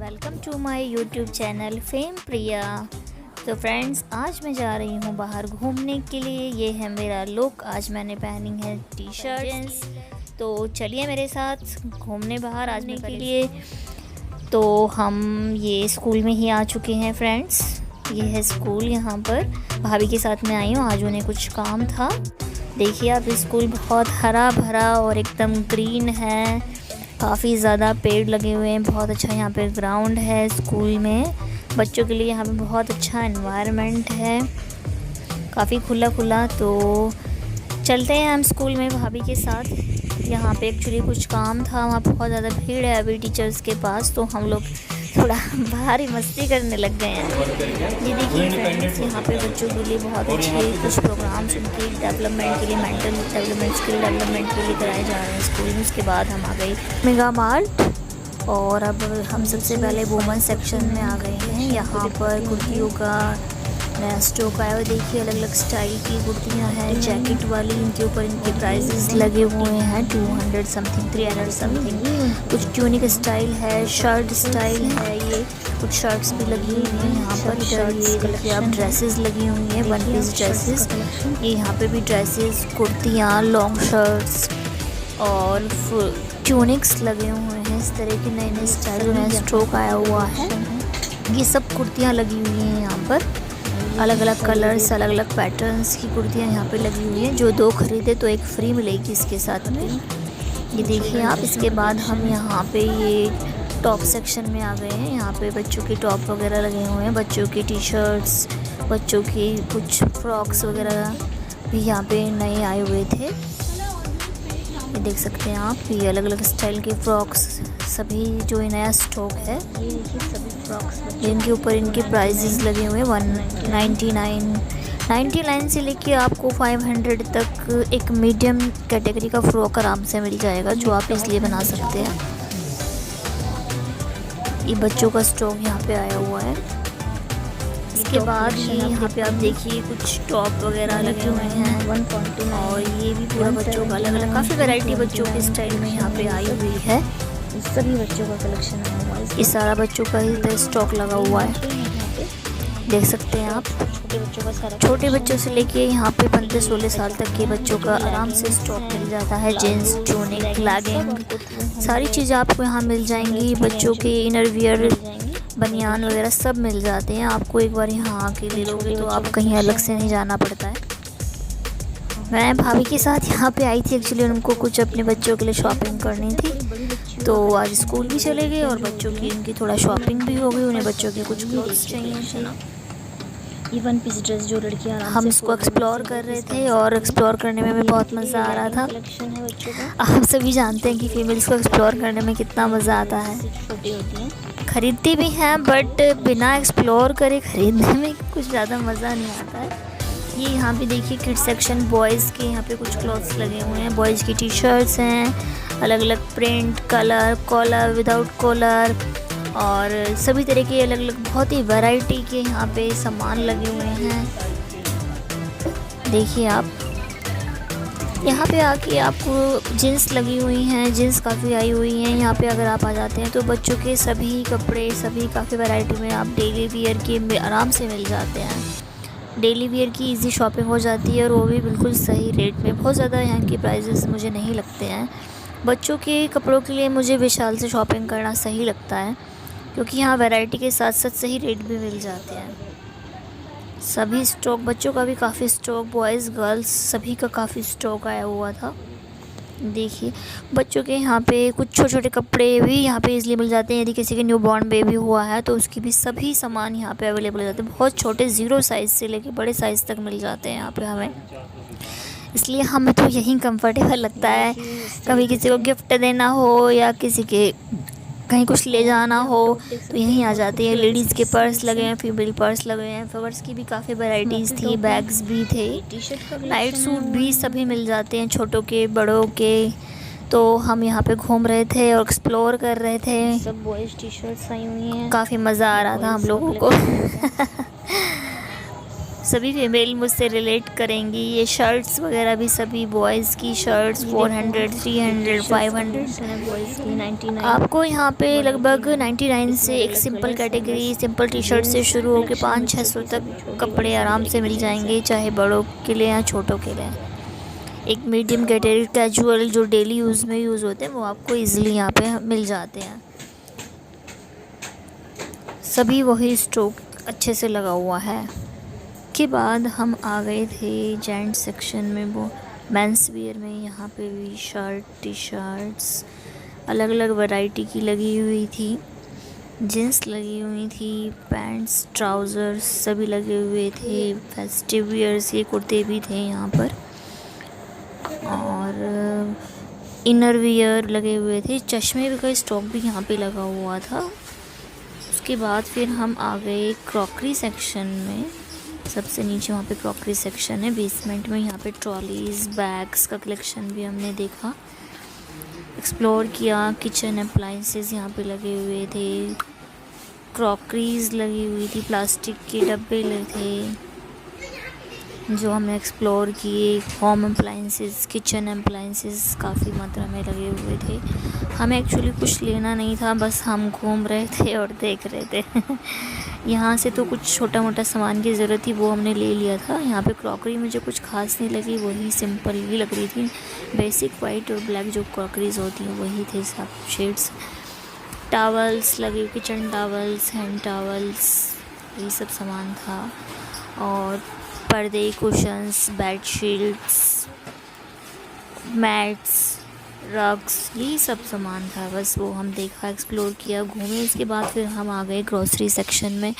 Welcome to my YouTube channel fame Priya. तो friends, आज मैं जा रही हूँ बाहर घूमने के लिए। ये है मेरा लुक। आज मैंने पहनी है टी शर्ट जींस। तो चलिए मेरे साथ घूमने बाहर आने के लिए। तो हम ये स्कूल में ही आ चुके हैं फ्रेंड्स। ये है स्कूल। यहाँ पर भाभी के साथ में आई हूँ। आज उन्हें कुछ काम था। देखिए आप, स्कूल बहुत हरा भरा और एकदम ग्रीन है। काफ़ी ज़्यादा पेड़ लगे हुए हैं। बहुत अच्छा यहाँ पे ग्राउंड है स्कूल में। बच्चों के लिए यहाँ पे बहुत अच्छा एनवायरनमेंट है, काफ़ी खुला खुला। तो चलते हैं हम स्कूल में भाभी के साथ। यहाँ पे एक्चुअली कुछ काम था, वहाँ बहुत ज़्यादा भीड़ है अभी टीचर्स के पास। तो हम लोग थोड़ा बाहर ही मस्ती करने लग गए हैं। ये देखिए फ्रेंड्स, यहाँ पे बच्चों के लिए बहुत अच्छे कुछ प्रोग्राम्स उनके डेवलपमेंट के लिए, मेंटल डेवलपमेंट, स्किल डेवलपमेंट के लिए कराए जा रहे हैं स्कूल में। उसके बाद हम आ गए मेगा मार्ट और अब हम सबसे पहले वुमेन सेक्शन में आ गए हैं। यहाँ पर कुर्तियों का नया स्टॉक आया हुआ। देखिए अलग अलग स्टाइल की कुर्तियाँ हैं, जैकेट वाली। इनके ऊपर इनके प्राइसेस लगे हुए हैं 200 समथिंग, 300 समथिंग। कुछ ट्यूनिक स्टाइल है, शर्ट स्टाइल है। ये कुछ शर्ट्स भी लगी हुई हैं यहाँ पर। ये आप ड्रेसेस लगी हुई हैं, वन पीस ड्रेसेस। ये यहाँ पे भी ड्रेसेस, कुर्तियाँ, लॉन्ग शर्ट्स और ट्यूनिक्स लगे हुए हैं। इस तरह के नए नए स्टाइल जो नया स्टॉक आया हुआ है। ये सब कुर्तियाँ लगी हुई हैं यहाँ पर। अलग अलग कलर्स, अलग अलग पैटर्न्स की कुर्तियाँ यहाँ पे लगी हुई हैं। जो 2 खरीदे तो 1 फ्री मिलेगी इसके साथ में। ये देखिए आप। इसके बाद हम यहाँ पे ये टॉप सेक्शन में आ गए हैं। यहाँ पे बच्चों के टॉप वगैरह लगे हुए हैं, बच्चों की टी शर्ट्स, बच्चों की कुछ फ्रॉक्स वगैरह भी यहाँ पे नए आए हुए थे। ये देख सकते हैं आप, ये अलग अलग स्टाइल के फ्रॉक्स सभी जो नया स्टॉक है। ये देखिए सभी फ्रॉक्स, जिनके ऊपर इनके प्राइजेस लगे हुए हैं 199 से लेके आपको 500 तक एक मीडियम कैटेगरी का फ्रॉक आराम से मिल जाएगा, जो आप इसलिए बना सकते हैं। ये बच्चों का स्टॉक यहाँ पे आया हुआ है। इसके बाद ये यहाँ पे आप देखिए कुछ टॉप वगैरह लगे हुए हैं 1.2 और ये भी पूरा बच्चों का अलग अलग काफ़ी वैरायटी बच्चों के स्टाइल में यहाँ पे आई हुई है। सभी बच्चों का कलेक्शन आया हुआ है। ये सारा बच्चों का ही स्टॉक लगा हुआ है, देख सकते हैं आप। छोटे बच्चों का सारा, छोटे बच्चों से लेके यहाँ पे 15-16 साल तक के बच्चों का आराम से स्टॉक मिल जाता है। जीन्स, ट्यूनिक, लेगिंग, सारी चीज़ें आपको यहाँ मिल जाएंगी। बच्चों के इनर वियर, बनियान वगैरह सब मिल जाते हैं। आपको एक बार यहाँ आके ले लोगे तो आप कहीं अलग से नहीं जाना पड़ता है। मैं भाभी के साथ यहाँ पे आई थी एक्चुअली, उनको कुछ अपने बच्चों के लिए शॉपिंग करनी थी। तो आज स्कूल भी चले गए और बच्चों की इनकी थोड़ा शॉपिंग भी हो गई। उन्हें बच्चों के कुछ क्लोथ्स चाहिए थे। ये वन पीस ड्रेस जो लड़कियाँ हम इसको एक्सप्लोर कर रहे थे और एक्सप्लोर करने में हमें बहुत मज़ा आ रहा था। आप सभी जानते हैं कि फीमेल्स को एक्सप्लोर करने में कितना मज़ा आता है। छोटी होती हैं, खरीदती भी हैं, बट बिना एक्सप्लोर करे खरीदने में कुछ ज़्यादा मज़ा नहीं आता है। ये यहाँ पे देखिए किड सेक्शन, बॉयज़ के यहाँ पे कुछ क्लॉथ्स लगे हुए हैं। बॉयज़ की टी शर्ट्स हैं, अलग अलग print, colour, collar, without collar और सभी तरह के अलग अलग बहुत ही वैरायटी के यहाँ पे सामान लगे हुए हैं। देखिए आप, यहाँ पे आके आपको जीन्स लगी हुई हैं, जीन्स काफ़ी आई हुई हैं। यहाँ पे अगर आप आ जाते हैं तो बच्चों के सभी कपड़े, सभी काफ़ी वैरायटी में आप डेली वियर के आराम से मिल जाते हैं। डेली वियर की इजी शॉपिंग हो जाती है और वो भी बिल्कुल सही रेट में। बहुत ज़्यादा यहाँ के प्राइजेस मुझे नहीं लगते हैं। बच्चों के कपड़ों के लिए मुझे विशाल से शॉपिंग करना सही लगता है, क्योंकि यहाँ वैरायटी के साथ साथ सही रेट भी मिल जाते हैं। सभी स्टॉक, बच्चों का भी काफ़ी स्टॉक, बॉयज़ गर्ल्स सभी का काफ़ी स्टॉक आया हुआ था। देखिए बच्चों के यहाँ पे कुछ छोटे छोटे कपड़े भी यहाँ पे इजीली मिल जाते हैं। यदि किसी के न्यूबॉर्न बेबी हुआ है तो उसकी भी सभी सामान यहाँ पे अवेलेबल हो जाते हैं। बहुत छोटे 0 साइज़ से लेके बड़े साइज़ तक मिल जाते हैं यहाँ पे हमें। इसलिए हमें तो यही कंफर्टेबल लगता है। कभी किसी को गिफ्ट देना हो या किसी के कहीं कुछ ले जाना हो तो यहीं आ जाते हैं। लेडीज़ के पर्स लगे हैं, फीमेल पर्स लगे हैं, फ्लावर्स की भी काफ़ी वैराइटीज़ थी, बैग्स भी थे, नाइट सूट भी सभी मिल जाते हैं, छोटों के बड़ों के। तो हम यहाँ पे घूम रहे थे और एक्सप्लोर कर रहे थे। सब बॉयज़ टी शर्ट्स आई हुई हैं, काफ़ी मज़ा आ रहा था हम लोगों को। सभी फीमेल मुझसे रिलेट करेंगी। ये शर्ट्स वगैरह भी सभी बॉयज़ की शर्ट्स 400, 300, 500 बॉयज़ की 99। आपको यहाँ पे लगभग 99 से एक simple category simple T shirt से शुरू होकर 500-600 तक कपड़े आराम से मिल जाएंगे, चाहे बड़ों के लिए या छोटों के लिए। एक मीडियम कैटेगरी कैजुअल जो डेली यूज़ में यूज़ होते हैं वो आपको इजीली यहाँ पे मिल जाते हैं। सभी वही स्टॉक अच्छे से लगा हुआ है। के बाद हम आ गए थे जेंट्स सेक्शन में, वो मेंस वियर में। यहाँ पे भी शर्ट टी शर्ट्स अलग अलग वैरायटी की लगी हुई थी, जीन्स लगी हुई थी, पैंट्स ट्राउज़र्स सभी लगे हुए थे। फेस्टिव वियर्स ये कुर्ते भी थे यहाँ पर, और इनर वियर लगे हुए थे। चश्मे का स्टॉक भी यहाँ पे लगा हुआ था। उसके बाद फिर हम आ गए क्रॉकरी सेक्शन में। सबसे नीचे वहाँ पे क्रॉकरी सेक्शन है बेसमेंट में। यहाँ पे ट्रॉलीज़ बैग्स का कलेक्शन भी हमने देखा, एक्सप्लोर किया। किचन अप्लाइंसेस यहाँ पे लगे हुए थे, क्रॉकरीज़ लगी हुई थी, प्लास्टिक के डब्बे लगे थे जो हमने एक्सप्लोर किए। होम अप्लाइंसेस किचन अप्लाइंसेस काफ़ी मात्रा में लगे हुए थे। हमें एक्चुअली कुछ लेना नहीं था, बस हम घूम रहे थे और देख रहे थे। यहाँ से तो कुछ छोटा मोटा सामान की ज़रूरत थी वो हमने ले लिया था। यहाँ पे क्रॉकरी मुझे कुछ खास नहीं लगी, वही सिंपल ही लग रही थी। बेसिक वाइट और ब्लैक जो क्रॉकरीज होती हैं वही थे सब शेड्स। टावल्स लगे, किचन टावल्स, हैंड टावल्स, यही सब सामान था। और पर्दे, cushions, bed sheets, mats, rugs, यही सब सामान था। बस वो हम देखा, एक्सप्लोर किया, घूमे। इसके बाद फिर हम आ गए ग्रॉसरी सेक्शन में।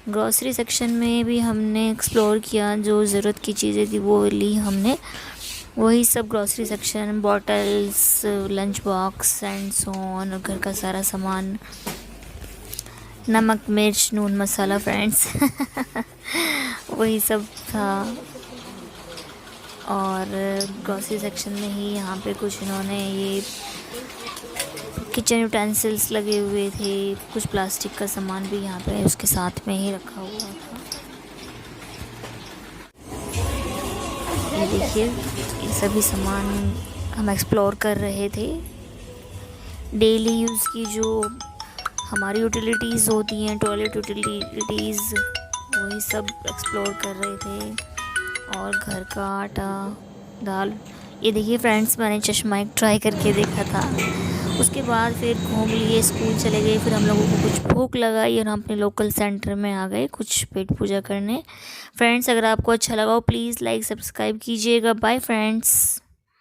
ग्रॉसरी सेक्शन में भी हमने एक्सप्लोर किया, जो ज़रूरत की चीज़ें थी वो ली हमने। वही सब grocery section, bottles, lunch box and so on, और घर का सारा सामान, नमक मिर्च नून मसाला फ्रेंड्स वही सब था। और ग्रॉसरी सेक्शन में ही यहाँ पे कुछ इन्होंने ये किचन यूटेंसिल्स लगे हुए थे, कुछ प्लास्टिक का सामान भी यहाँ पे उसके साथ में ही रखा हुआ था। ये देखिए, ये सभी सामान हम एक्सप्लोर कर रहे थे। डेली यूज़ की जो हमारी यूटिलिटीज़ होती हैं, टॉयलेट यूटिलिटीज़, वही सब एक्सप्लोर कर रहे थे। और घर का आटा दाल, ये देखिए फ्रेंड्स, मैंने चश्मा एक ट्राई करके देखा था। उसके बाद फिर घूम लिए, स्कूल चले गए। फिर हम लोगों को कुछ भूख लगाई और हम अपने लोकल सेंटर में आ गए कुछ पेट पूजा करने। फ्रेंड्स, अगर आपको अच्छा लगा हो प्लीज़ लाइक सब्सक्राइब कीजिएगा। Bye friends.